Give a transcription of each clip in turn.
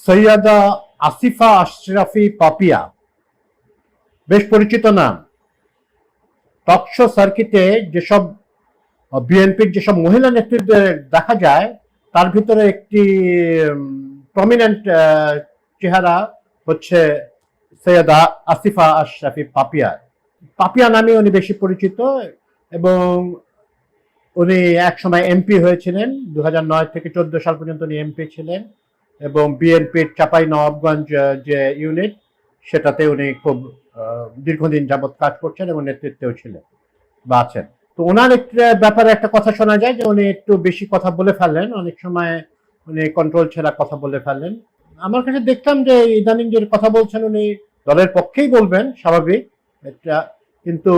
সৈয়দা আসিফা আশরাফি পাপিয়া বেশ পরিচিত নাম। টকশো সার্কিটে যেসব বিএনপির যেসব মহিলা নেতৃত্বে দেখা যায় তার ভিতরে একটি প্রমিনেন্ট চেহারা হচ্ছে সৈয়দা আসিফা আশরাফি পাপিয়া। পাপিয়া নামে উনি বেশি পরিচিত এবং উনি একসময় এমপি হয়েছিলেন। 2009 থেকে 14 সাল পর্যন্ত উনি এমপি ছিলেন এবং বিএনপির চাপাই নবাবগঞ্জ যে ইউনিট সেটাতে উনি খুব দীর্ঘদিন যাবৎ কাজ করছেন এবং নেতৃত্বেও ছিলেন বা আছেন। তো ওনার একটা ব্যাপারে একটা কথা শোনা যায় যে উনি একটু বেশি কথা বলে ফেলেন, অনেক সময় উনি কন্ট্রোল ছেড়া কথা বলে ফেলেন। আমার কাছে দেখতাম যে ইদানিং যে কথা বলছেন উনি দলের পক্ষেই বলবেন, স্বাভাবিক এটা, কিন্তু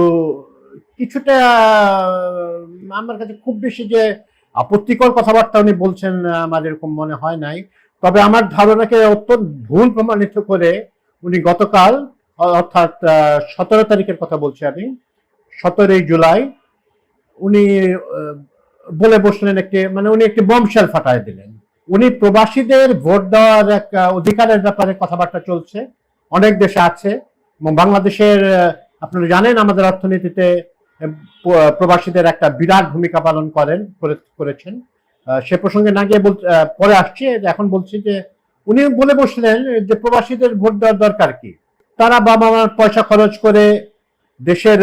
কিছুটা আমার কাছে খুব বেশি যে আপত্তিকর কথাবার্তা উনি বলছেন আমার এরকম মনে হয় নাই। তবে আমার ধারণাকে অত্যন্ত ভুল প্রমাণিত করে উনি গতকাল অর্থাৎ 17 তারিখের কথা বলছি আমি, 17 জুলাই উনি বলে বসলেন উনি একটি বমশেল ফাটায় দিলেন। উনি প্রবাসীদের ভোট দেওয়ার এক অধিকারের ব্যাপারে কথাবার্তা চলছে, অনেক দেশে আছে এবং বাংলাদেশের আপনারা জানেন আমাদের অর্থনীতিতে প্রবাসীদের একটা বিরাট ভূমিকা পালন করেছেন। সে প্রসঙ্গে না গিয়ে পরে আসছি, এখন বলছি যে উনি বলে বসলেন যে প্রবাসীদের ভোট দেওয়ার দরকার কি, তারা বাবা মার পয়সা খরচ করে দেশের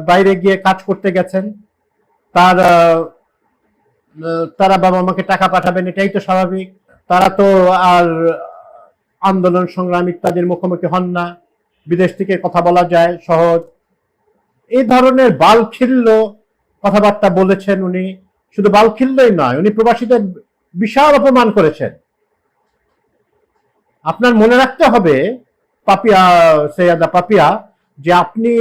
বাইরে গিয়ে কাজ করতে গেছেন, তারা বাবা মাকে টাকা পাঠাবেন, এটাই তো স্বাভাবিক। তারা তো আর আন্দোলন সংগ্রাম ইত্যাদির মুখোমুখি হন না, বিদেশ থেকে কথা বলা যায় সহজ। এই ধরনের বালখিল্য কথাবার্তা বলেছেন উনি। শুধু বালখিল্যই নয়, উনি প্রবাসীদের বিশাল অপমান করেছেন। আপনার মনে রাখতে হবে পাপিয়া, সৈয়দা পাপিয়া, যে আপনি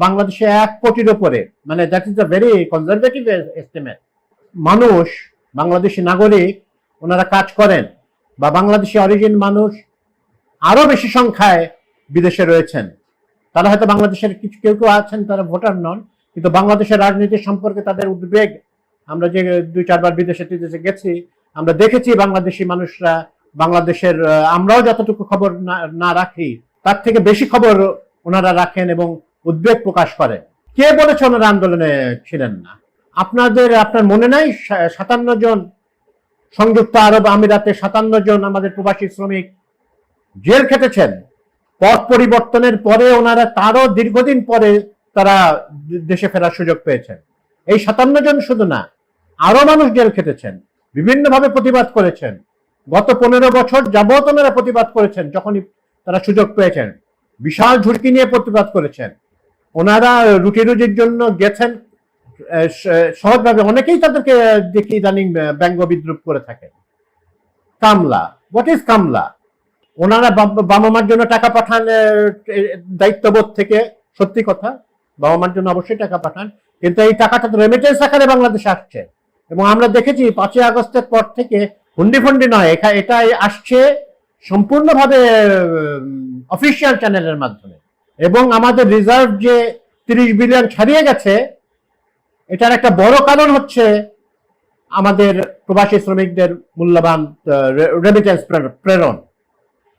বাংলাদেশে 1 কোটির উপরে, মানে that is a very conservative estimate, মানুষ বাংলাদেশি নাগরিক ওনারা কাজ করেন, বা বাংলাদেশি অরিজিন মানুষ আরো বেশি সংখ্যায় বিদেশে রয়েছেন। তারা হয়তো বাংলাদেশের কিছু কেউ কেউ আছেন তারা ভোটার নন, কিন্তু বাংলাদেশের রাজনীতি সম্পর্কে তাদের উদ্বেগ, আমরা যে 2-4 বার বিদেশে গেছি আমরা দেখেছি বাংলাদেশি মানুষরা বাংলাদেশের, আমরাও যতটুকু খবর না রাখি তার থেকে বেশি খবর ওনারা রাখেন এবং উদ্বেগ প্রকাশ করেন। কে বলেছে ওনারা আন্দোলনে ছিলেন না? আপনার মনে নাই 57 জন, সংযুক্ত আরব আমিরাতে 57 জন আমাদের প্রবাসী শ্রমিক জেল খেটেছেন। পথ পরিবর্তনের পরে ওনারা তারও দীর্ঘদিন পরে তারা দেশে ফেরার সুযোগ পেয়েছেন। এই 57 জন শুধু না, আরো মানুষ জেল খেটেছেন, বিভিন্নভাবে প্রতিবাদ করেছেন। গত 15 বছর যাবত ওনারা প্রতিবাদ করেছেন, যখনই তারা সুযোগ পেয়েছেন বিশাল ঝুঁকি নিয়ে প্রতিবাদ করেছেন। ওনারা রুটি রুজির জন্য গেছেন সহজভাবে, অনেকেই তাদেরকে দেখি ইদানিং ব্যঙ্গ বিদ্রুপ করে থাকেন। কামলা, হোয়াট ইজ কামলা? ওনারা বাবা মার জন্য টাকা পাঠান দায়িত্ববোধ থেকে, সত্যি কথা, বাবা মার জন্য অবশ্যই টাকা পাঠান, কিন্তু এই টাকাটা তো রেমিটেন্স আকারে বাংলাদেশে আসছে। এবং আমরা দেখেছি 5 আগস্টের পর থেকে হুন্ডি ফুন্ডি নয়, এটা আসছে সম্পূর্ণভাবে অফিসিয়াল চ্যানেলের মাধ্যমে। এবং আমাদের রিজার্ভ যে 30 বিলিয়ন ছাড়িয়ে গেছে, এটার একটা বড় কারণ হচ্ছে আমাদের প্রবাসী শ্রমিকদের মূল্যবান রেমিটেন্স প্রেরণ।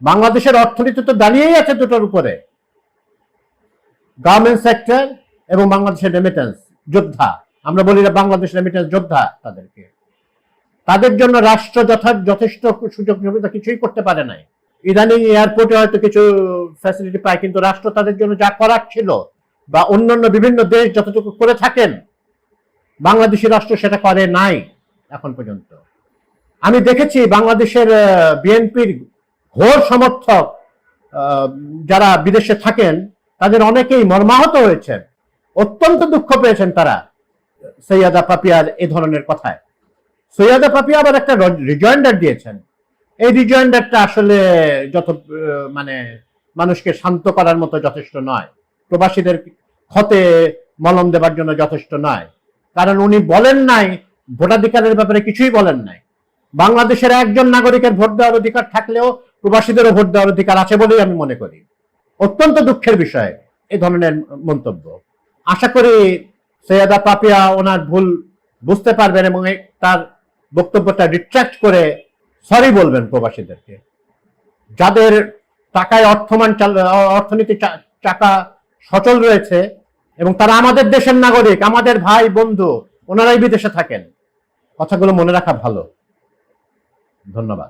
বাংলাদেশের অর্থনীতি তো দাঁড়িয়েই আছে দুটোর উপরে, গভর্নমেন্ট সেক্টর এবং বাংলাদেশের রেমিটেন্স যোদ্ধা। আমরা বলি বাংলাদেশ রেমিটেন্স যোদ্ধা, তাদের জন্য রাষ্ট্র যথেষ্ট সুযোগ সুবিধা কিছুই করতে পারে নাই। ইদানিং এয়ারপোর্টে হয়তো কিছু ফ্যাসিলিটি পায়, কিন্তু রাষ্ট্র তাদের জন্য যা করার ছিল বা অন্যান্য বিভিন্ন দেশ যতটুকু করে থাকেন, বাংলাদেশি রাষ্ট্র সেটা করে নাই এখন পর্যন্ত। আমি দেখেছি বাংলাদেশের বিএনপির ঘোর সমর্থক যারা বিদেশে থাকেন তাদের অনেকেই মর্মাহত হয়েছেন, অত্যন্ত দুঃখ পেয়েছেন তারা সৈয়দা পাপিয়ার এই ধরনের কথায়। সৈয়দা পাপিয়া আবার একটা রিজয়েন্ডার দিয়েছেন। এই রিজয়েন্ডারটা আসলে মানুষকে শান্ত করার মতো যথেষ্ট নয়, প্রবাসীদের ক্ষতে মলম দেবার জন্য যথেষ্ট নয়। কারণ উনি বলেন নাই, ভোটাধিকারের ব্যাপারে কিছুই বলেন নাই। বাংলাদেশের একজন নাগরিকের ভোট দেওয়ার অধিকার থাকলেও প্রবাসীদেরও ভোট দেওয়ার অধিকার আছে বলেই আমি মনে করি। অত্যন্ত দুঃখের বিষয় এই ধরনের মন্তব্য। আশা করি সৈয়দা পাপিয়া ওনার ভুল বুঝতে পারবেন এবং তার বক্তব্যটা রিট্রাক্ট করে সরি বলবেন প্রবাসীদেরকে। যাদের টাকায় অর্থনীতি চাকা সচল রয়েছে এবং তারা আমাদের দেশের নাগরিক, আমাদের ভাই বন্ধু, ওনারাই বিদেশে থাকেন। কথাগুলো মনে রাখা ভালো। ধন্যবাদ।